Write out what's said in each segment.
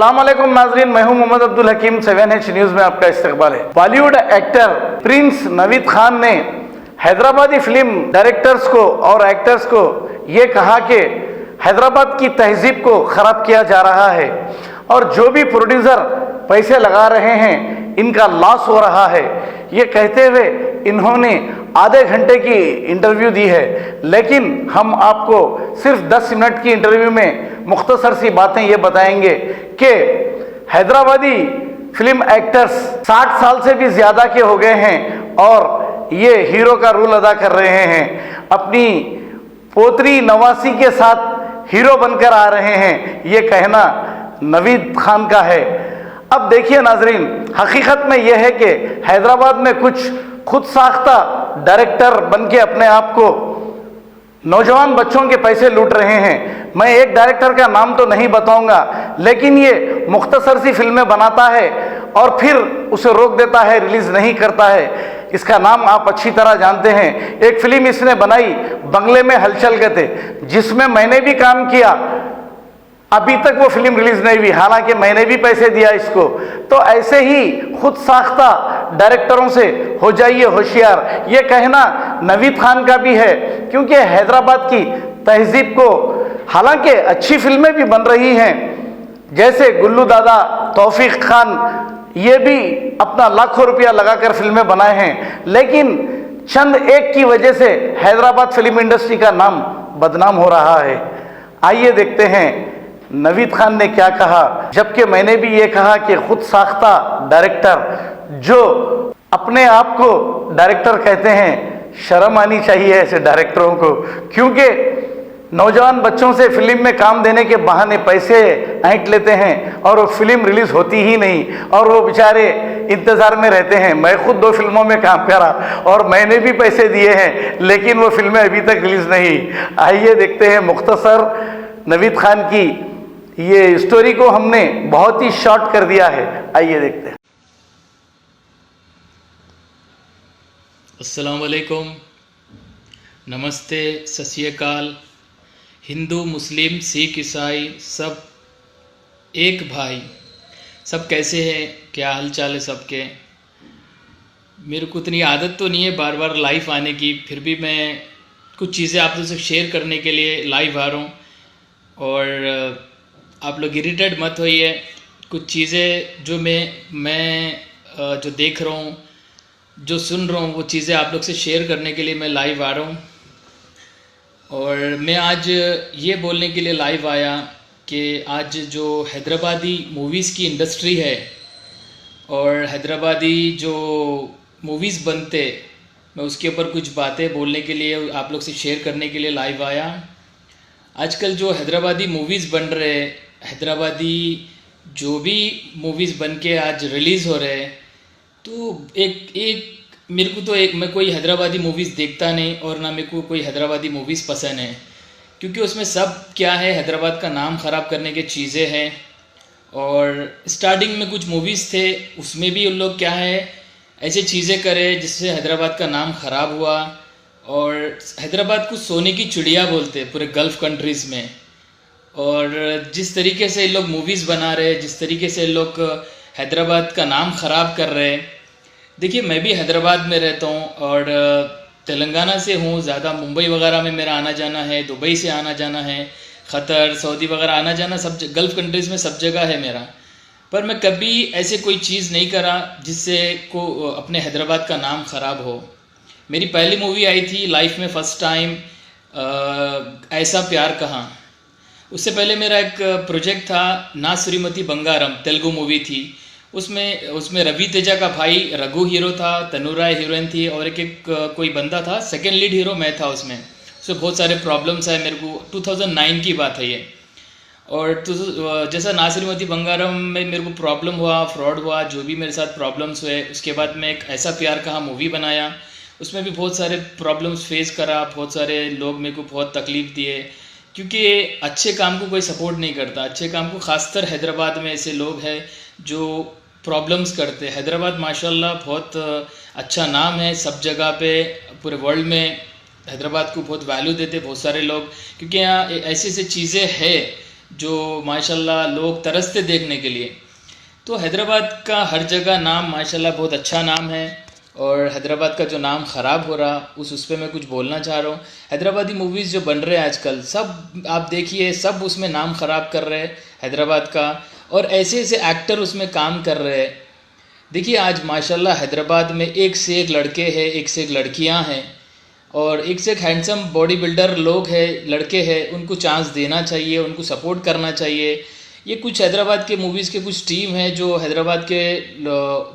अस्सलाम वालेकुम नाजरीन, मैं हूं मोहम्मद अब्दुल हकीम। 7H न्यूज में आपका इस्तकबाल है। बॉलीवुड एक्टर प्रिंस नवीद खान ने हैदराबादी फिल्म डायरेक्टर्स को और एक्टर्स को ये कहा कि हैदराबाद की तहजीब को खराब किया जा रहा है और जो भी प्रोड्यूसर पैसे लगा रहे हैं इनका लॉस हो रहा है। ये कहते हुए इन्होंने आधे घंटे की इंटरव्यू दी है, लेकिन हम आपको सिर्फ 10 मिनट की इंटरव्यू में मुख्तसर सी बातें ये बताएंगे कि हैदराबादी फिल्म एक्टर्स 60 साल से भी ज़्यादा के हो गए हैं और ये हीरो का रोल अदा कर रहे हैं। अपनी पोतरी नवासी के साथ हीरो बनकर आ रहे हैं, ये कहना नवीद खान का है। अब देखिए नाजरीन, हकीकत में यह है कि हैदराबाद में कुछ खुद साख्ता डायरेक्टर बन के अपने आप को नौजवान बच्चों के पैसे लूट रहे हैं। मैं एक डायरेक्टर का नाम तो नहीं बताऊंगा, लेकिन ये मुख्तसर सी फिल्में बनाता है और फिर उसे रोक देता है, रिलीज नहीं करता है। इसका नाम आप अच्छी तरह जानते हैं। एक फिल्म इसने बनाई बंगले में हलचल के थे, जिसमें मैंने भी काम किया। अभी तक वो फिल्म रिलीज नहीं हुई, हालांकि मैंने भी पैसे दिया इसको। तो ऐसे ही खुद साख्ता डायरेक्टरों से हो जाइए होशियार, ये कहना नवीद खान का भी है। क्योंकि हैदराबाद की तहजीब को, हालांकि अच्छी फिल्में भी बन रही हैं, जैसे गुल्लू दादा, तौफीक खान, ये भी अपना लाखों रुपया लगाकर फिल्में बनाए हैं, लेकिन चंद एक की वजह से हैदराबाद फिल्म इंडस्ट्री का नाम बदनाम हो रहा है। आइए देखते हैं नवीद खान ने क्या कहा, जबकि मैंने भी ये कहा कि खुद साख्ता डायरेक्टर जो अपने आप को डायरेक्टर कहते हैं, शर्म आनी चाहिए ऐसे डायरेक्टरों को। क्योंकि नौजवान बच्चों से फिल्म में काम देने के बहाने पैसे ऐंठ लेते हैं और वो फिल्म रिलीज होती ही नहीं और वो बेचारे इंतज़ार में रहते हैं। मैं खुद 2 फिल्मों में काम करा और मैंने भी पैसे दिए हैं, लेकिन वो फिल्में अभी तक रिलीज नहीं। आइए देखते हैं मुख्तसर नवीद खान की ये स्टोरी को हमने बहुत ही शॉर्ट कर दिया है। आइए देखते हैं। अस्सलाम वालेकुम, नमस्ते, सत श्री अकाल। हिंदू, मुस्लिम, सिख, ईसाई सब एक भाई। सब कैसे हैं, क्या हाल चाल है सबके। मेरे को इतनी आदत तो नहीं है बार बार लाइव आने की, फिर भी मैं कुछ चीज़ें आप लोगों से शेयर करने के लिए लाइव आ रहा हूँ। और आप लोग इरिटेट मत होइए। कुछ चीज़ें जो मैं जो देख रहा हूँ, जो सुन रहा हूँ, वो चीज़ें आप लोग से शेयर करने के लिए मैं लाइव आ रहा हूँ। और मैं आज ये बोलने के लिए लाइव आया कि आज जो हैदराबादी मूवीज़ की इंडस्ट्री है और हैदराबादी जो मूवीज़ बनते, मैं उसके ऊपर कुछ बातें बोलने के लिए आप लोग से शेयर करने के लिए लाइव आया। आजकल जो हैदराबादी मूवीज़ बन रहे, हैदराबादी जो भी मूवीज़ बन के आज रिलीज़ हो रहे हैं, तो एक मेरे को तो मैं कोई हैदराबादी मूवीज़ देखता नहीं और ना मेरे को कोई हैदराबादी मूवीज़ पसंद है, क्योंकि उसमें सब क्या है, हैदराबाद का नाम ख़राब करने के चीज़ें हैं। और स्टार्टिंग में कुछ मूवीज़ थे, उसमें भी उन लोग क्या है, ऐसे चीज़ें करे जिससे हैदराबाद का नाम ख़राब हुआ। और हैदराबाद को सोने की चिड़िया बोलते पूरे गल्फ़ कंट्रीज़ में। और जिस तरीके से ये लोग मूवीज़ बना रहे, जिस तरीके से ये लोग हैदराबाद का नाम ख़राब कर रहे हैं। देखिए, मैं भी हैदराबाद में रहता हूँ और तेलंगाना से हूँ। ज़्यादा मुंबई वगैरह में मेरा आना जाना है, दुबई से आना जाना है, क़तर, सऊदी वगैरह आना जाना सब गल्फ़ कंट्रीज़ में सब जगह है मेरा। पर मैं कभी ऐसे कोई चीज़ नहीं करा जिससे को अपने हैदराबाद का नाम ख़राब हो। मेरी पहली मूवी आई थी लाइफ में फ़र्स्ट टाइम, ऐसा प्यार कहाँ। उससे पहले मेरा एक प्रोजेक्ट था ना श्रीमती बंगारम, तेलुगु मूवी थी। उसमें रवि तेजा का भाई रघु हीरो था, तनु राय हीरोइन थी और एक कोई बंदा था, सेकंड लीड हीरो मैं था उसमें बहुत सारे प्रॉब्लम्स आए मेरे को। 2009 की बात है ये। और तो जैसा ना श्रीमती बंगारम में मेरे को प्रॉब्लम हुआ, फ्रॉड हुआ, जो भी मेरे साथ प्रॉब्लम्स हुए, उसके बाद मैं एक ऐसा प्यार कहाँ मूवी बनाया। उसमें भी बहुत सारे प्रॉब्लम्स फेस करा, बहुत सारे लोग मेरे को बहुत तकलीफ़ दिए, क्योंकि अच्छे काम को कोई सपोर्ट नहीं करता। अच्छे काम को ख़ासकर हैदराबाद में ऐसे लोग हैं जो प्रॉब्लम्स करते। हैदराबाद माशाल्लाह बहुत अच्छा नाम है, सब जगह पे पूरे वर्ल्ड में हैदराबाद को बहुत वैल्यू देते बहुत सारे लोग, क्योंकि यहाँ ऐसी ऐसी चीज़ें हैं जो माशाल्लाह लोग तरसते देखने के लिए। तो हैदराबाद का हर जगह नाम माशाल्लाह बहुत अच्छा नाम है, और हैदराबाद का जो नाम ख़राब हो रहा उस पर मैं कुछ बोलना चाह रहा हूँ। हैदराबादी मूवीज़ जो बन रहे हैं आजकल, सब आप देखिए, सब उसमें नाम ख़राब कर रहे हैं हैदराबाद का, और ऐसे ऐसे एक्टर उसमें काम कर रहे हैं। देखिए आज माशाल्लाह हैदराबाद में एक से एक लड़के हैं, एक से एक लड़कियां हैं, और एक से एक हैंडसम बॉडी बिल्डर लोग हैं, लड़के हैं। उनको चांस देना चाहिए, उनको सपोर्ट करना चाहिए। ये कुछ हैदराबाद के मूवीज़ के कुछ टीम है जो हैदराबाद के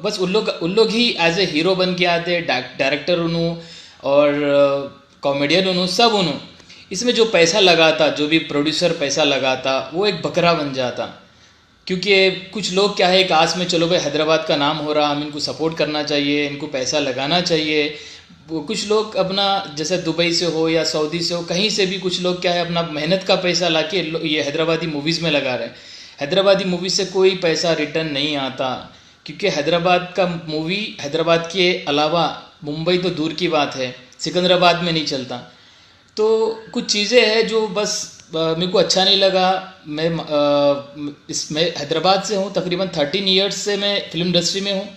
बस उन लोग ही एज ए हीरो बन के आते, डायरेक्टर उन्हों और कॉमेडियन उन्हों, सब उन्हों। इसमें जो पैसा लगाता, जो भी प्रोड्यूसर पैसा लगाता, वो एक बकरा बन जाता। क्योंकि कुछ लोग क्या है, एक आस में चलो भाई हैदराबाद का नाम हो रहा, हम इनको सपोर्ट करना चाहिए, इनको पैसा लगाना चाहिए। वो कुछ लोग अपना, जैसे दुबई से हो या सऊदी से हो, कहीं से भी कुछ लोग क्या है अपना मेहनत का पैसा लाके ये हैदराबादी मूवीज़ में लगा रहे हैं। हैदराबादी मूवी से कोई पैसा रिटर्न नहीं आता, क्योंकि हैदराबाद का मूवी, हैदराबाद के अलावा मुंबई तो दूर की बात है, सिकंदराबाद में नहीं चलता। तो कुछ चीज़ें हैं जो बस मेरे को अच्छा नहीं लगा। मैं हैदराबाद से हूँ, तकरीबन 13 ईयर्स से मैं फिल्म इंडस्ट्री में हूँ।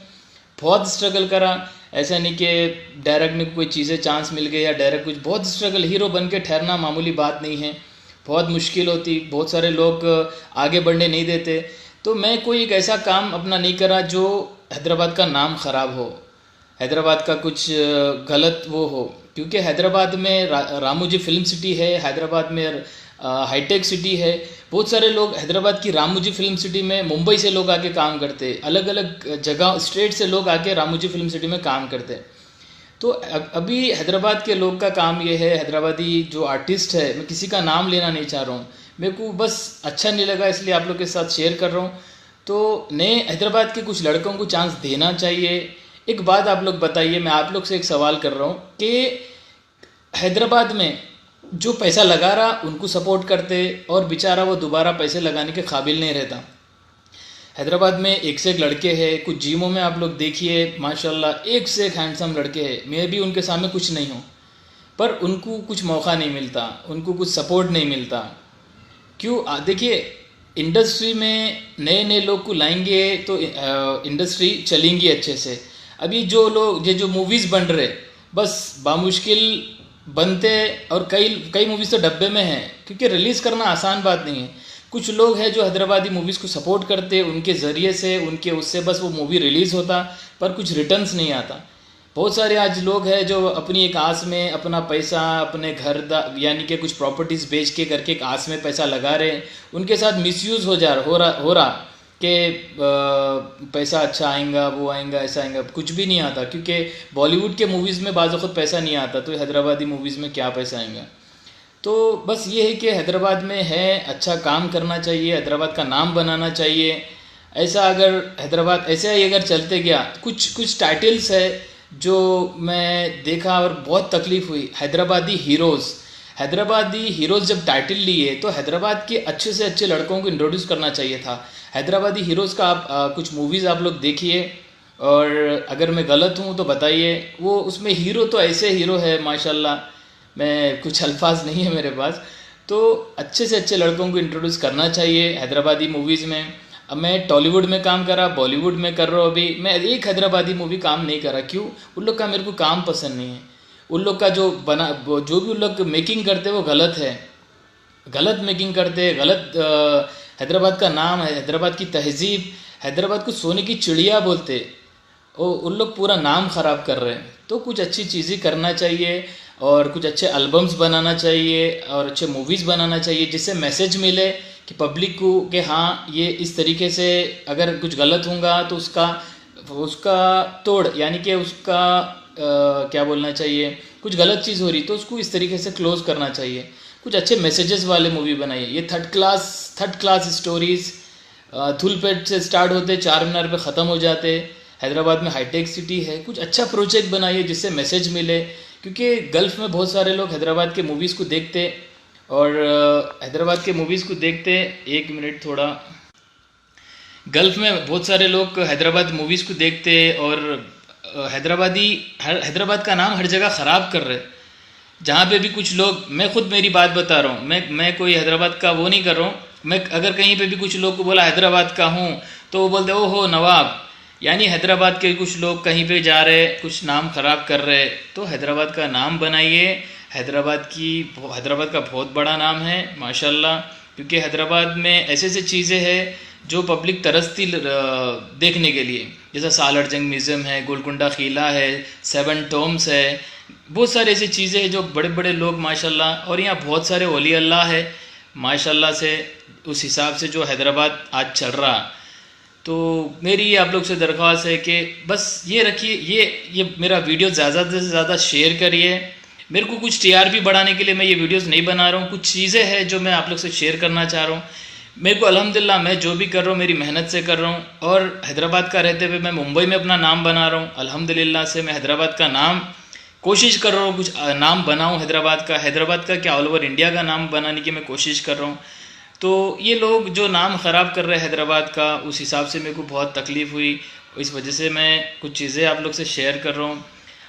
बहुत स्ट्रगल करा, ऐसा नहीं कि डायरेक्ट में कोई चीज़ें चांस मिल गई या डायरेक्ट कुछ, बहुत स्ट्रगल। हीरो बन के ठहरना मामूली बात नहीं है, बहुत मुश्किल होती, बहुत सारे लोग आगे बढ़ने नहीं देते। तो मैं कोई एक ऐसा काम अपना नहीं करा जो हैदराबाद का नाम ख़राब हो, हैदराबाद का कुछ गलत वो हो। क्योंकि हैदराबाद में रामोजी फिल्म सिटी है, हैदराबाद में हाईटेक सिटी है। बहुत सारे लोग हैदराबाद की रामोजी फिल्म सिटी में मुंबई से लोग आके काम करते, अलग अलग जगह स्टेट से लोग आके रामोजी फिल्म सिटी में काम करते। तो अभी हैदराबाद के लोग का काम ये है, हैदराबादी जो आर्टिस्ट है, मैं किसी का नाम लेना नहीं चाह रहा हूँ, मेरे को बस अच्छा नहीं लगा इसलिए आप लोग के साथ शेयर कर रहा हूँ। तो नए हैदराबाद के कुछ लड़कों को चांस देना चाहिए। एक बात आप लोग बताइए, मैं आप लोग से एक सवाल कर रहा हूँ कि हैदराबाद में जो पैसा लगा रहा उनको सपोर्ट करते, और बेचारा वो दोबारा पैसे लगाने के काबिल नहीं रहता। हैदराबाद में एक से एक लड़के हैं, कुछ जिमों में आप लोग देखिए माशाल्लाह एक से एक हैंडसम लड़के हैं। मैं भी उनके सामने कुछ नहीं हूँ, पर उनको कुछ मौका नहीं मिलता, उनको कुछ सपोर्ट नहीं मिलता। क्यों? देखिए इंडस्ट्री में नए नए लोग को लाएंगे तो इंडस्ट्री चलेंगी अच्छे से। अभी जो लोग जो मूवीज़ बन रहे, बस बामुश्किल बनते, और कई कई मूवीज़ तो डब्बे में हैं, क्योंकि रिलीज़ करना आसान बात नहीं है। कुछ लोग हैं जो हैदराबादी मूवीज़ को सपोर्ट करते, उनके ज़रिए से, उनके उससे बस वो मूवी रिलीज़ होता, पर कुछ रिटर्न्स नहीं आता। बहुत सारे आज लोग हैं जो अपनी एक आस में अपना पैसा, अपने घर यानी कि कुछ प्रॉपर्टीज़ बेच के करके एक आस में पैसा लगा रहे हैं। उनके साथ मिसयूज़ हो रहा कि पैसा अच्छा आएगा, वो आएगा, ऐसा आएगा, कुछ भी नहीं आता। क्योंकि बॉलीवुड के मूवीज़ में बाज़ वक़्त पैसा नहीं आता, तो हैदराबादी मूवीज़ में क्या पैसा आएगा। तो बस ये है कि हैदराबाद में है, अच्छा काम करना चाहिए, हैदराबाद का नाम बनाना चाहिए। ऐसा अगर हैदराबाद ऐसे ही अगर चलते गया, कुछ टाइटल्स है जो मैं देखा और बहुत तकलीफ़ हुई। हैदराबादी हीरोज़ जब टाइटल लिए तो हैदराबाद के अच्छे से अच्छे लड़कों को इंट्रोड्यूस करना चाहिए था। हैदराबादी हीरोज़ का आप कुछ मूवीज़ आप लोग देखिए, और अगर मैं गलत हूँ तो बताइए। वो उसमें हीरो तो ऐसे हीरो है माशाल्लाह, मैं कुछ अल्फाज नहीं है मेरे पास। तो अच्छे से अच्छे लड़कों को इंट्रोड्यूस करना चाहिए हैदराबादी मूवीज़ में। अब मैं टॉलीवुड में काम करा, बॉलीवुड में कर रहा हूँ, अभी मैं एक हैदराबादी मूवी काम नहीं करा। क्यों? उन लोग का मेरे को काम पसंद नहीं है। उन लोग का जो भी उन लोग मेकिंग करते वो गलत है, गलत मेकिंग करते, गलत हैदराबाद का नाम है, हैदराबाद की तहजीब, हैदराबाद को सोने की चिड़िया बोलते, उन लोग पूरा नाम ख़राब कर रहे हैं। तो कुछ अच्छी चीज़ें करना चाहिए, और कुछ अच्छे एल्बम्स बनाना चाहिए, और अच्छे मूवीज़ बनाना चाहिए, जिससे मैसेज मिले कि पब्लिक को कि हाँ ये इस तरीके से अगर कुछ गलत होगा तो उसका तोड़, यानी कि उसका क्या बोलना चाहिए, कुछ गलत चीज़ हो रही तो उसको इस तरीके से क्लोज़ करना चाहिए। कुछ अच्छे मैसेजेस वाले मूवी बनाइए। ये थर्ड क्लास स्टोरीज़ धूलपेट से स्टार्ट होते, 4 मीनार पे ख़त्म हो जाते। हैदराबाद में हाईटेक सिटी है, कुछ अच्छा प्रोजेक्ट बनाइए जिससे मैसेज मिले। क्योंकि गल्फ़ में बहुत सारे लोग हैदराबाद के मूवीज़ को देखते, और हैदराबाद के मूवीज़ को देखते, एक मिनट थोड़ा, गल्फ़ में बहुत सारे लोग हैदराबाद मूवीज़ को देखते, और हैदराबाद का नाम हर जगह ख़राब कर रहे। जहाँ पे भी कुछ लोग, मैं खुद मेरी बात बता रहा हूँ, मैं कोई हैदराबाद का वो नहीं कर रहा हूँ, मैं अगर कहीं पे भी कुछ लोग को बोला हैदराबाद का हूँ तो वो बोलते ओहो नवाब, यानी हैदराबाद के कुछ लोग कहीं पे जा रहे कुछ नाम खराब कर रहे, तो हैदराबाद का नाम बनाइए। हैदराबाद का बहुत बड़ा नाम है माशाल्लाह, क्योंकि हैदराबाद में ऐसे ऐसे चीज़ें हैं जो पब्लिक तरसती देखने के लिए, जैसा सालर जंग म्यूज़ियम है, गोलकुंडा किला है, 7 टॉम्स है, बहुत सारी ऐसी चीज़ें हैं जो बड़े बड़े लोग माशाल्लाह, और यहाँ बहुत सारे वली अल्लाह है माशाल्लाह से। उस हिसाब से जो हैदराबाद आज चल रहा, तो मेरी आप लोग से दरख्वास्त है कि बस ये रखिए, ये मेरा वीडियो ज़्यादा से ज़्यादा शेयर करिए। मेरे को कुछ टीआरपी बढ़ाने के लिए मैं ये वीडियोस नहीं बना रहा हूँ, कुछ चीज़ें हैं जो मैं आप लोग से शेयर करना चाह रहा हूँ। मेरे को अल्हम्दुलिल्लाह मैं जो भी कर रहा हूँ मेरी मेहनत से कर रहा हूँ, और हैदराबाद का रहते हुए मैं मुंबई में अपना नाम बना रहा हूँ। अल्हम्दुलिल्लाह से मैं हैदराबाद का नाम कोशिश कर रहा हूँ, कुछ नाम बनाऊँ हैदराबाद का क्या ऑल ओवर इंडिया का नाम बनाने की मैं कोशिश कर रहा हूँ। तो ये लोग जो नाम ख़राब कर रहे हैं हैदराबाद का, उस हिसाब से मेरे को बहुत तकलीफ़ हुई, इस वजह से मैं कुछ चीज़ें आप लोग से शेयर कर रहा हूँ।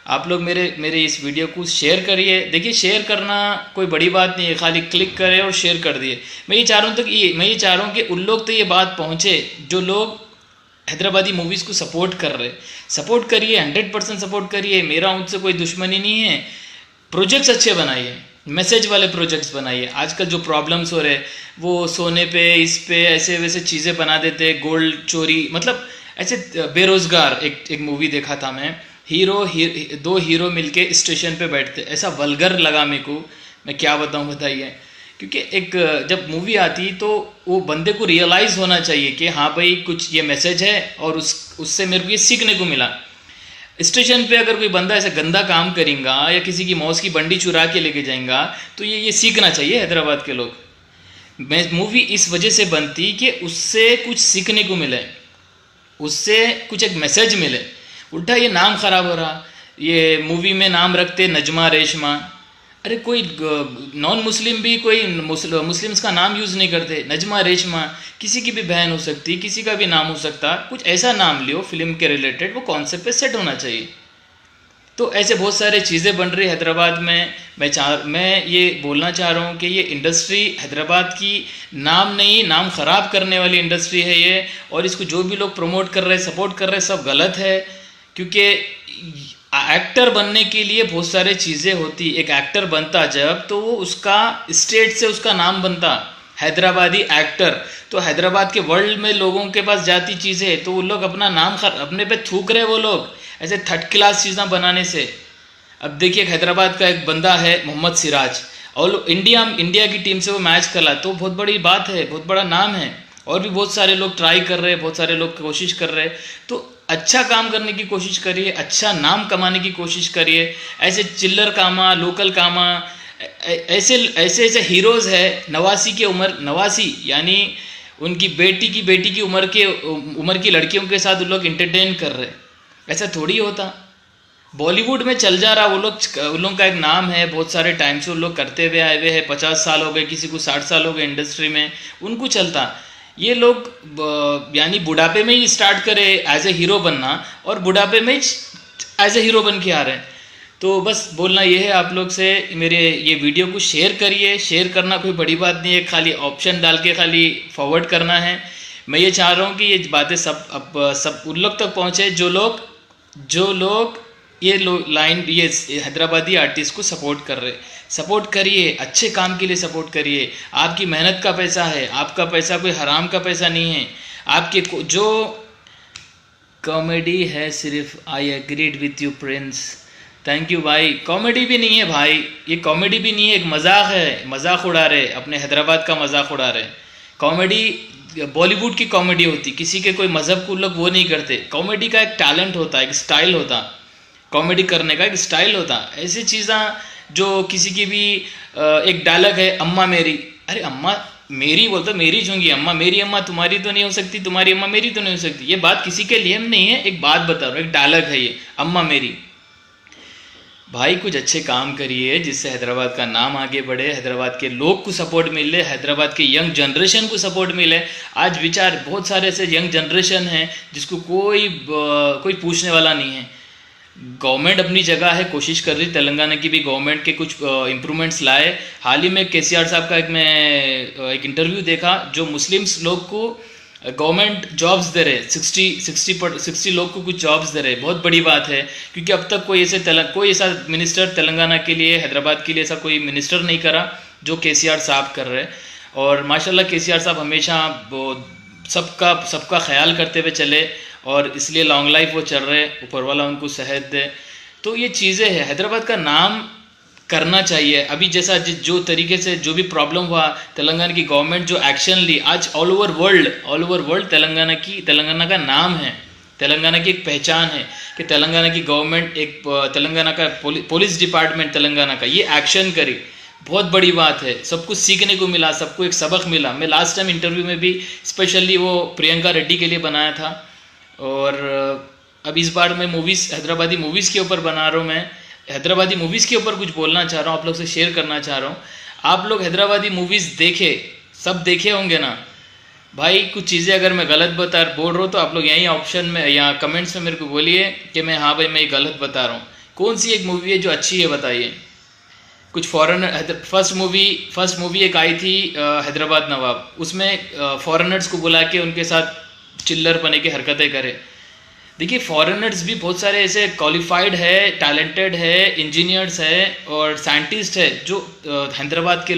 आप लोग मेरे इस वीडियो को शेयर करिए। देखिए शेयर करना कोई बड़ी बात नहीं है, खाली क्लिक करें और शेयर कर दिए। मैं ये चाह रहा हूँ कि उन लोग तो ये बात पहुँचे जो लोग हैदराबादी मूवीज़ को सपोर्ट कर रहे। सपोर्ट करिए, 100% सपोर्ट करिए, मेरा उनसे कोई दुश्मनी नहीं है। प्रोजेक्ट्स अच्छे बनाइए, मैसेज वाले प्रोजेक्ट्स बनाइए। आजकल जो प्रॉब्लम्स हो रहे वो सोने पे इस पे ऐसे वैसे चीज़ें बना देते, गोल्ड चोरी, मतलब ऐसे बेरोज़गार। एक मूवी देखा था मैं, दो हीरो मिलके स्टेशन पे बैठते, ऐसा वल्गर लगा मेरे को, मैं क्या बताऊँ बताइए। क्योंकि एक जब मूवी आती तो वो बंदे को रियलाइज़ होना चाहिए कि हाँ भाई कुछ ये मैसेज है, और उससे मेरे को ये सीखने को मिला। स्टेशन पे अगर कोई बंदा ऐसा गंदा काम करेगा या किसी की मौस की बंडी चुरा के लेके जाएगा तो ये सीखना चाहिए हैदराबाद के लोग। मूवी इस वजह से बनती कि उससे कुछ सीखने को मिले, उससे कुछ एक मैसेज मिले। उल्टा ये नाम ख़राब हो रहा, ये मूवी में नाम रखते नजमा रेशमा, अरे कोई नॉन मुस्लिम भी कोई मुस्लिम्स का नाम यूज़ नहीं करते। नजमा रेशमा किसी की भी बहन हो सकती, किसी का भी नाम हो सकता, कुछ ऐसा नाम लियो फिल्म के रिलेटेड, वो कॉन्सेप्ट पे सेट होना चाहिए। तो ऐसे बहुत सारे चीज़ें बन रही हैदराबाद में। मैं ये बोलना चाह रहा हूँ कि ये इंडस्ट्री हैदराबाद की नाम नहीं, नाम ख़राब करने वाली इंडस्ट्री है ये, और इसको जो भी लोग प्रमोट कर रहे हैं, सपोर्ट कर रहे हैं, सब गलत है। क्योंकि एक्टर बनने के लिए बहुत सारे चीज़ें होती। एक एक्टर बनता जब, तो वो उसका स्टेट से उसका नाम बनता हैदराबादी एक्टर। तो हैदराबाद के वर्ल्ड में लोगों के पास जाती चीज़ें, तो वो लोग अपना नाम अपने पे थूक रहे, वो लोग ऐसे 3rd क्लास चीज़ें बनाने से। अब देखिए हैदराबाद का एक बंदा है मोहम्मद सिराज, और इंडिया की टीम से वो मैच खेला, तो बहुत बड़ी बात है, बहुत बड़ा नाम है। और भी बहुत सारे लोग ट्राई कर रहे हैं, बहुत सारे लोग कोशिश कर रहे हैं। तो अच्छा काम करने की कोशिश करिए, अच्छा नाम कमाने की कोशिश करिए। ऐसे चिल्लर कामा, लोकल कामा, ऐसे हीरोज़ है 89 की उम्र, 89 यानी उनकी बेटी की उम्र की लड़कियों के साथ लोग इंटरटेन कर रहे। ऐसा थोड़ी होता। बॉलीवुड में चल जा रहा, उन लोगों का एक नाम है, बहुत सारे टाइम से उन लोग करते हुए आए हुए हैं। 50 साल हो गए, किसी को 60 साल हो गए इंडस्ट्री में, उनको चलता। ये लोग यानी बुढ़ापे में ही स्टार्ट करे एज ए हीरो बनना, और बुढ़ापे में एज ए हीरो बन के आ रहे हैं। तो बस बोलना ये है आप लोग से, मेरे ये वीडियो को शेयर करिए। शेयर करना कोई बड़ी बात नहीं है, खाली ऑप्शन डाल के खाली फॉरवर्ड करना है। मैं ये चाह रहा हूँ कि ये बातें सब उन लोग तक पहुँचे जो लोग ये हैदराबादी आर्टिस्ट को सपोर्ट कर रहे। सपोर्ट करिए, अच्छे काम के लिए सपोर्ट करिए। आपकी मेहनत का पैसा है, आपका पैसा कोई हराम का पैसा नहीं है। आपके जो कॉमेडी है सिर्फ, I agreed with you Prince, thank you भाई। कॉमेडी भी नहीं है भाई, ये कॉमेडी भी नहीं है, एक मजाक है, मजाक उड़ा रहे, अपने हैदराबाद का मजाक उड़ा रहे। कॉमेडी बॉलीवुड की कॉमेडी होती, किसी के कोई मज़हब को लोग वो नहीं करते। कॉमेडी का एक टैलेंट होता, एक स्टाइल होता, कॉमेडी करने का एक स्टाइल होता। ऐसी चीज़ें जो किसी की भी एक डायलॉग है, अम्मा मेरी, अरे अम्मा मेरी बोलते मेरी चूंगी, अम्मा मेरी, अम्मा तुम्हारी तो नहीं हो सकती, तुम्हारी अम्मा मेरी तो नहीं हो सकती। ये बात किसी के लिए नहीं है, एक बात बता रहा हूँ, एक डायलॉग है ये, अम्मा मेरी। भाई कुछ अच्छे काम करिए जिससे हैदराबाद का नाम आगे बढ़े, हैदराबाद के लोग को सपोर्ट मिले, हैदराबाद के यंग जनरेशन को सपोर्ट मिले। आज विचार बहुत सारे ऐसे यंग जनरेशन हैं जिसको कोई पूछने वाला नहीं है। गवर्नमेंट अपनी जगह है, कोशिश कर रही, तेलंगाना की भी गवर्नमेंट के कुछ इम्प्रूवमेंट्स लाए। हाल ही में केसीआर साहब का एक इंटरव्यू देखा, जो मुस्लिम्स लोग को गवर्नमेंट जॉब्स दे रहे, 60 लोग को कुछ जॉब्स दे रहे, बहुत बड़ी बात है। क्योंकि अब तक कोई ऐसा मिनिस्टर तेलंगाना के लिए, हैदराबाद के लिए ऐसा कोई मिनिस्टर नहीं करा जो केसीआर साहब कर रहे। और माशाल्लाह केसीआर साहब हमेशा सबका ख्याल करते हुए चले, और इसलिए लॉन्ग लाइफ वो चल रहे, ऊपर वाला उनको सेहत दे। तो ये चीज़ें हैं, हैदराबाद का नाम करना चाहिए। अभी जैसा जो तरीके से जो भी प्रॉब्लम हुआ, तेलंगाना की गवर्नमेंट जो एक्शन ली, आज ऑल ओवर वर्ल्ड तेलंगाना का नाम है, तेलंगाना की एक पहचान है कि तेलंगाना की गवर्नमेंट, एक तेलंगाना का पुलिस डिपार्टमेंट तेलंगाना का ये एक्शन करी, बहुत बड़ी बात है। सब कुछ सीखने को मिला, सबको एक सबक मिला। मैं लास्ट टाइम इंटरव्यू में भी स्पेशली वो प्रियंका रेड्डी के लिए बनाया था, और अब इस बार मैं हैदराबादी मूवीज़ के ऊपर बना रहा हूँ। मैं हैदराबादी मूवीज़ के ऊपर कुछ बोलना चाह रहा हूँ, आप लोग से शेयर करना चाह रहा हूँ। आप लोग हैदराबादी मूवीज़ सब देखे होंगे ना भाई। कुछ चीज़ें अगर मैं गलत बोल रहा हूँ तो आप लोग यहीं ऑप्शन में या कमेंट्स में मेरे को बोलिए कि हाँ भाई मैं गलत बता रहा हूँ। कौन सी एक मूवी है जो अच्छी है बताइए। कुछ फर्स्ट मूवी एक आई थी हैदराबाद नवाब, उसमें फॉरेनर्स को बुला के उनके साथ चिल्लर बने की हरकतें करे। देखिए फॉरेनर्स भी बहुत सारे ऐसे क्वालिफाइड है, टैलेंटेड है, इंजीनियर्स है और साइंटिस्ट है जो हैदराबाद की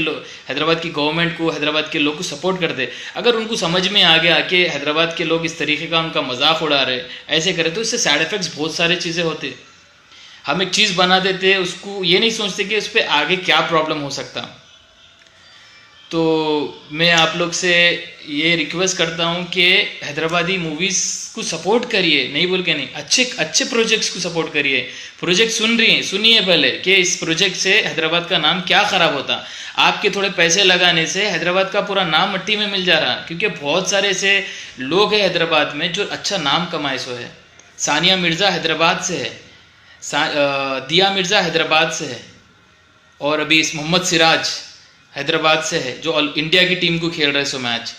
गवर्नमेंट को, हैदराबाद के लोग को सपोर्ट करते। अगर उनको समझ में आ गया कि हैदराबाद के लोग इस तरीके का उनका मजाक उड़ा रहे, ऐसे करे, तो इससे साइड इफ़ेक्ट्स बहुत सारे चीज़ें होते। हम एक चीज़ बना देते, उसको ये नहीं सोचते कि उस पर आगे क्या प्रॉब्लम हो सकता। तो मैं आप लोग से ये रिक्वेस्ट करता हूँ कि हैदराबादी मूवीज़ को सपोर्ट करिए, नहीं बोल के नहीं, अच्छे प्रोजेक्ट्स को सपोर्ट करिए। प्रोजेक्ट सुनिए पहले कि इस प्रोजेक्ट से हैदराबाद का नाम क्या ख़राब होता। आपके थोड़े पैसे लगाने से हैदराबाद का पूरा नाम मिट्टी में मिल जा रहा, क्योंकि बहुत सारे ऐसे लोग हैं हैदराबाद में जो अच्छा नाम कमाए सो है। सानिया मिर्ज़ा हैदराबाद से है, दिया मिर्ज़ा हैदराबाद से है, और अभी मोहम्मद सिराज हैदराबाद से है जो इंडिया की टीम को खेल रहे so match.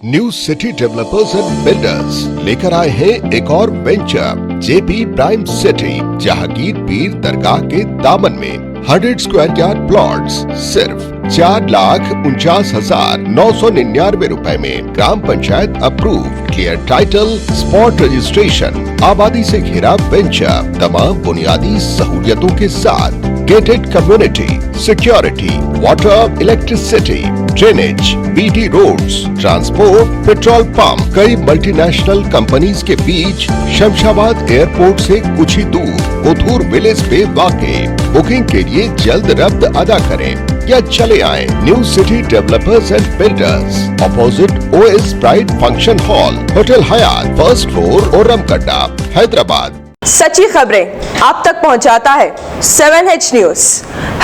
New city developers and builders लेकर आए हैं एक और venture, JP prime city, Jahangir पीर दरगाह के दामन में 100 स्क्वायर यार्ड प्लॉट्स सिर्फ 4,49,999 रुपए में। ग्राम panchayat approve, clear title, spot registration, आबादी से घिरा वेंचर, तमाम बुनियादी सहूलियतों के साथ, gated community, security, water, electricity, drainage, BT roads, transport, petrol pump, कई मल्टीनेशनल कंपनीज के बीच, शमशाबाद एयरपोर्ट से कुछ ही दूर, उधूर विलेज पे वाक़ई। बुकिंग के लिए जल्द रब्त अदा करें या चले आए new city developers and builders, opposite OS pride function hall, hotel Hyatt, first floor, ओरमकड्डा, हैदराबाद। सच्ची खबरें आप तक पहुंचाता है 7H न्यूज।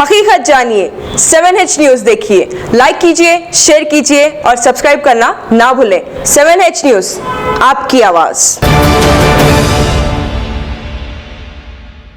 हकीकत जानिए, 7H न्यूज देखिए, लाइक कीजिए, शेयर कीजिए और सब्सक्राइब करना ना भूलें। 7H न्यूज, आपकी आवाज।